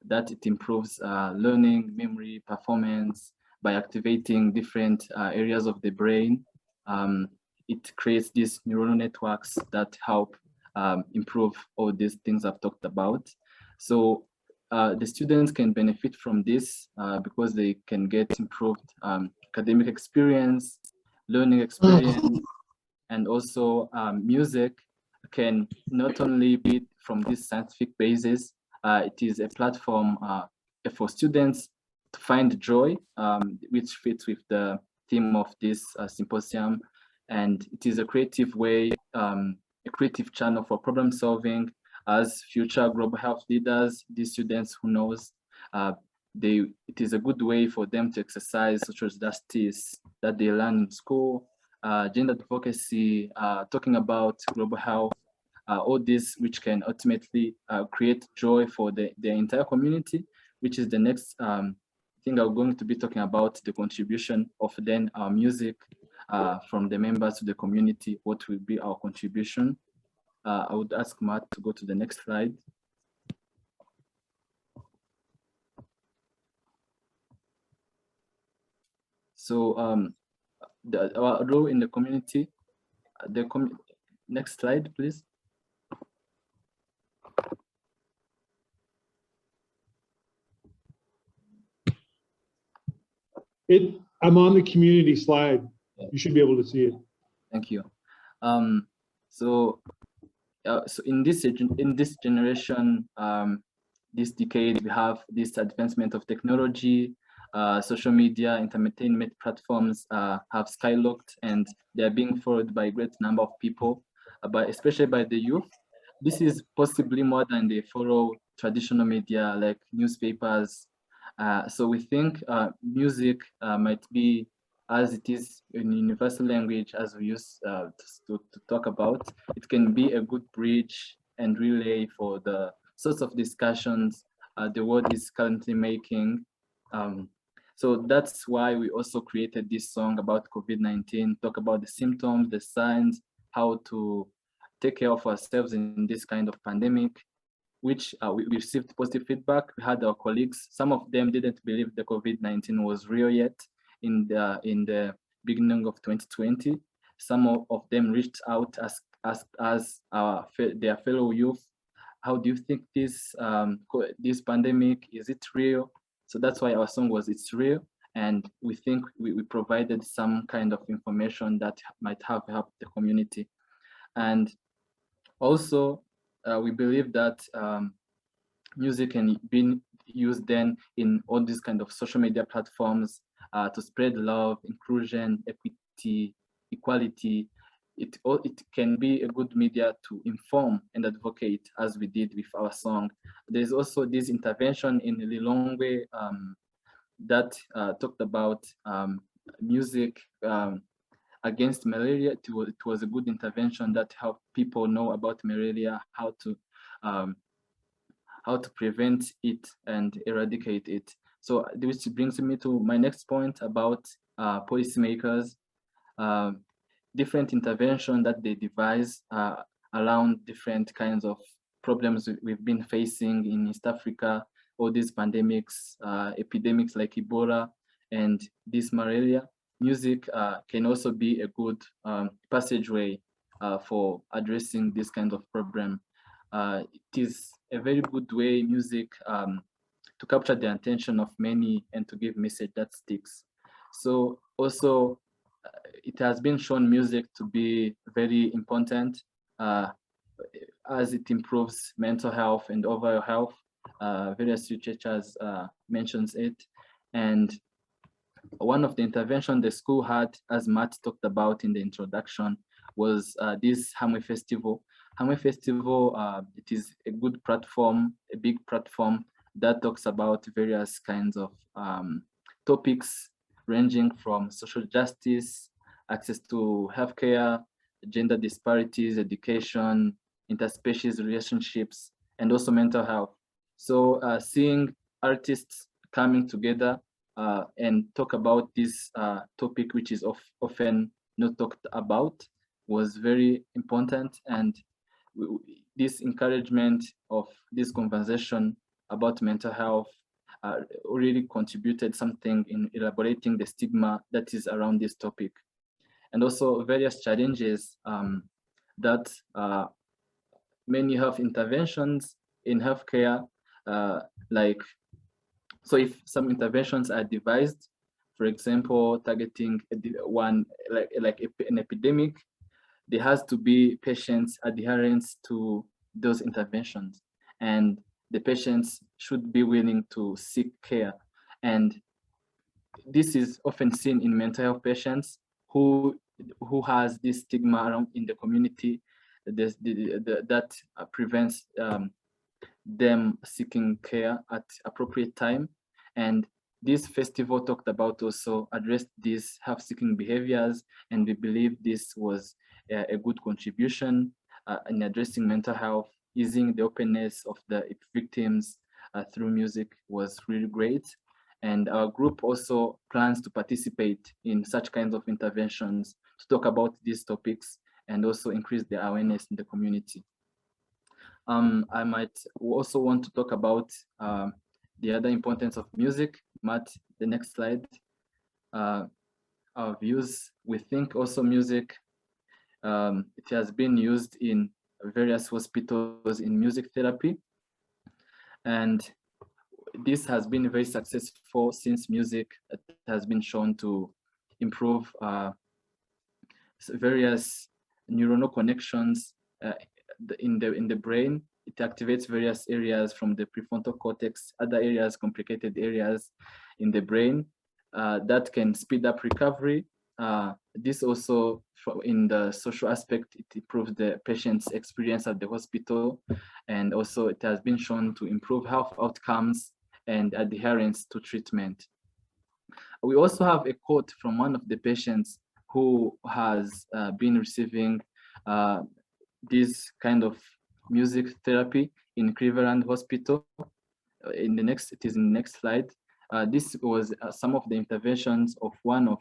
that it improves learning, memory, performance by activating different areas of the brain. It creates these neural networks that help improve all these things I've talked about. So the students can benefit from this because they can get improved academic experience, learning experience, and also music can not only be from this scientific basis, it is a platform for students to find joy, which fits with the theme of this symposium. And it is a creative way, a creative channel for problem solving. As future global health leaders, these students who knows, it is a good way for them to exercise social justice that they learn in school, gender advocacy, talking about global health, all this which can ultimately create joy for the entire community, which is the next thing I'm going to be talking about, the contribution of then our music from the members to the community, what will be our contribution. I would ask Matt to go to the next slide. So our role in the community, next slide, please. I'm on the community slide. You should be able to see it. Thank you. So in this generation, this decade, we have this advancement of technology, social media, entertainment platforms have skyrocked, and they are being followed by a great number of people, but especially by the youth. This is possibly more than they follow traditional media like newspapers. So we think music might be, as it is in universal language, as we use to talk about, it can be a good bridge and relay for the sorts of discussions the world is currently making. So that's why we also created this song about COVID-19, talk about the symptoms, the signs, how to take care of ourselves in this kind of pandemic, which we received positive feedback. We had our colleagues, some of them didn't believe the COVID-19 was real yet in the beginning of 2020. Some of them reached out as their fellow youth. How do you think this pandemic, is it real? So that's why our song was It's Real. And we think we provided some kind of information that might have helped the community. And also, we believe that music can be used then in all these kind of social media platforms to spread love, inclusion, equity, equality. It can be a good media to inform and advocate, as we did with our song. There's also this intervention in Lilongwe that talked about music against malaria. It was a good intervention that helped people know about malaria, how to prevent it and eradicate it. So this brings me to my next point about policymakers. Different intervention that they devise around different kinds of problems we've been facing in East Africa, all these pandemics, epidemics like Ebola and this malaria. Music can also be a good passageway for addressing this kind of problem. It is a very good way, music, to capture the attention of many and to give message that sticks. So also, it has been shown music to be very important as it improves mental health and overall health. Various researchers mentions it. And one of the interventions the school had, as Matt talked about in the introduction, was this Hamwe Festival. Hamwe Festival, it is a good platform, a big platform that talks about various kinds of topics ranging from social justice, access to healthcare, gender disparities, education, interspecies relationships, and also mental health. So seeing artists coming together and talk about this topic, which is often not talked about, was very important. And this encouragement of this conversation about mental health really contributed something in elaborating the stigma that is around this topic, and also various challenges that many health interventions in healthcare, so if some interventions are devised, for example, targeting one like an epidemic, there has to be patients' adherence to those interventions, and the patients should be willing to seek care. And this is often seen in mental health patients who has this stigma around in the community that prevents them seeking care at appropriate time. And this festival talked about also addressed these health-seeking behaviors, and we believe this was a good contribution in addressing mental health. Easing the openness of the victims through music was really great. And our group also plans to participate in such kinds of interventions to talk about these topics and also increase the awareness in the community. I might also want to talk about the other importance of music. Matt, the next slide. Our views, we think also music, it has been used in various hospitals in music therapy. And this has been very successful since music has been shown to improve various neuronal connections in the brain. It activates various areas from the prefrontal cortex, other areas, complicated areas in the brain that can speed up recovery. This also, in the social aspect, it improves the patient's experience at the hospital, and also it has been shown to improve health outcomes and adherence to treatment. We also have a quote from one of the patients who has been receiving this kind of music therapy in Cleveland Hospital. It is in the next slide. This was some of the interventions of one of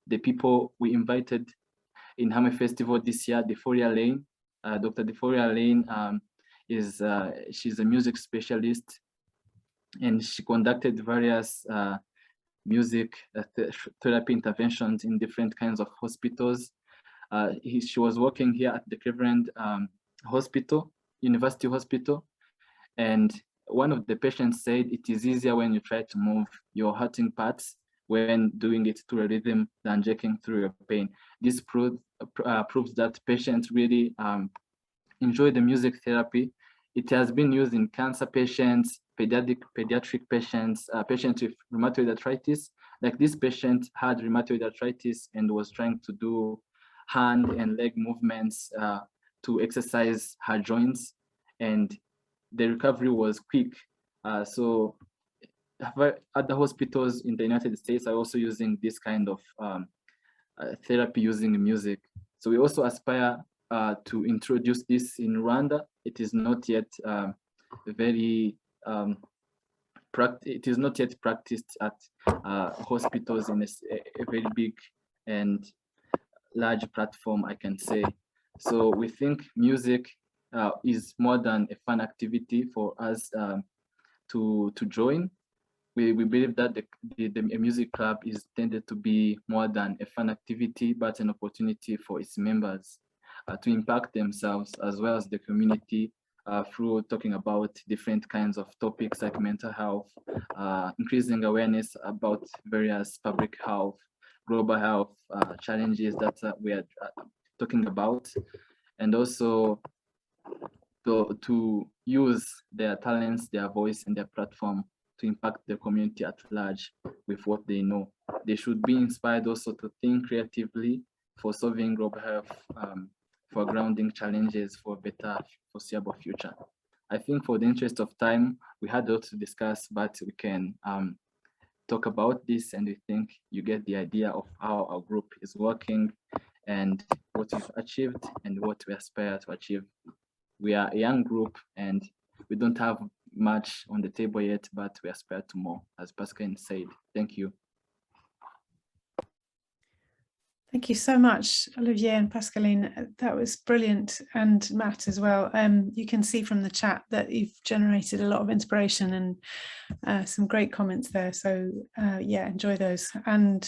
the people we invited in Hame Festival this year, Deforia Lane. Dr. Deforia Lane she's a music specialist, and she conducted various music therapy interventions in different kinds of hospitals. She was working here at the Cleveland Hospital, University Hospital, and one of the patients said it is easier when you try to move your hurting parts when doing it to a rhythm than jerking through your pain. This proves that patients really enjoy the music therapy. It has been used in cancer patients, pediatric patients, patients with rheumatoid arthritis. Like this patient had rheumatoid arthritis and was trying to do hand and leg movements to exercise her joints, and the recovery was quick. So other hospitals in the United States are also using this kind of therapy using music. So we also aspire to introduce this in Rwanda. It is not yet it is not yet practiced at hospitals in a very big and large platform, I can say. So we think music is more than a fun activity for us to join. We believe that the music club is intended to be more than a fun activity, but an opportunity for its members to impact themselves as well as the community through talking about different kinds of topics like mental health, increasing awareness about various public health, global health challenges that we are talking about, and also to use their talents, their voice, and their platform to impact the community at large with what they know. They should be inspired also to think creatively for solving global health, for grounding challenges for a better foreseeable future. I think for the interest of time, we had a lot to discuss, but we can talk about this, and we think you get the idea of how our group is working and what we've achieved and what we aspire to achieve. We are a young group and we don't have much on the table yet, but we aspire to more, as Pascal said. Thank you. Thank you so much, Olivier and Pascaline. That was brilliant, and Matt as well. You can see from the chat that you've generated a lot of inspiration and some great comments there. So yeah, enjoy those. And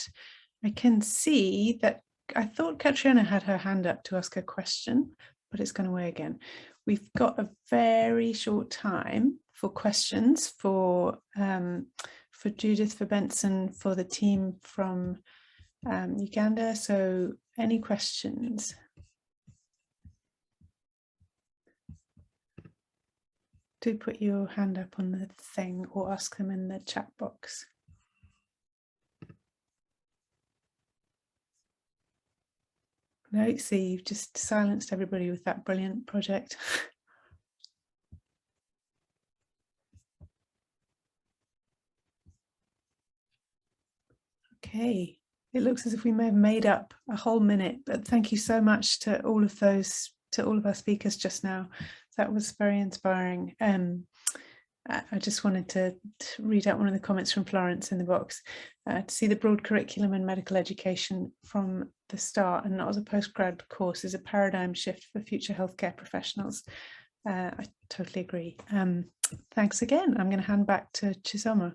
I can see that I thought Katriona had her hand up to ask a question, but it's gone away again. We've got a very short time for questions for Judith, for Benson, for the team from Uganda. So any questions? Do put your hand up on the thing or ask them in the chat box. No, see, you've just silenced everybody with that brilliant project. Okay, it looks as if we may have made up a whole minute, but thank you so much to all of those, to all of our speakers just now. That was very inspiring. I just wanted to read out one of the comments from Florence in the box. To see the broad curriculum in medical education from the start and not as a postgrad course is a paradigm shift for future healthcare professionals. I totally agree. Thanks again. I'm going to hand back to Chisomo.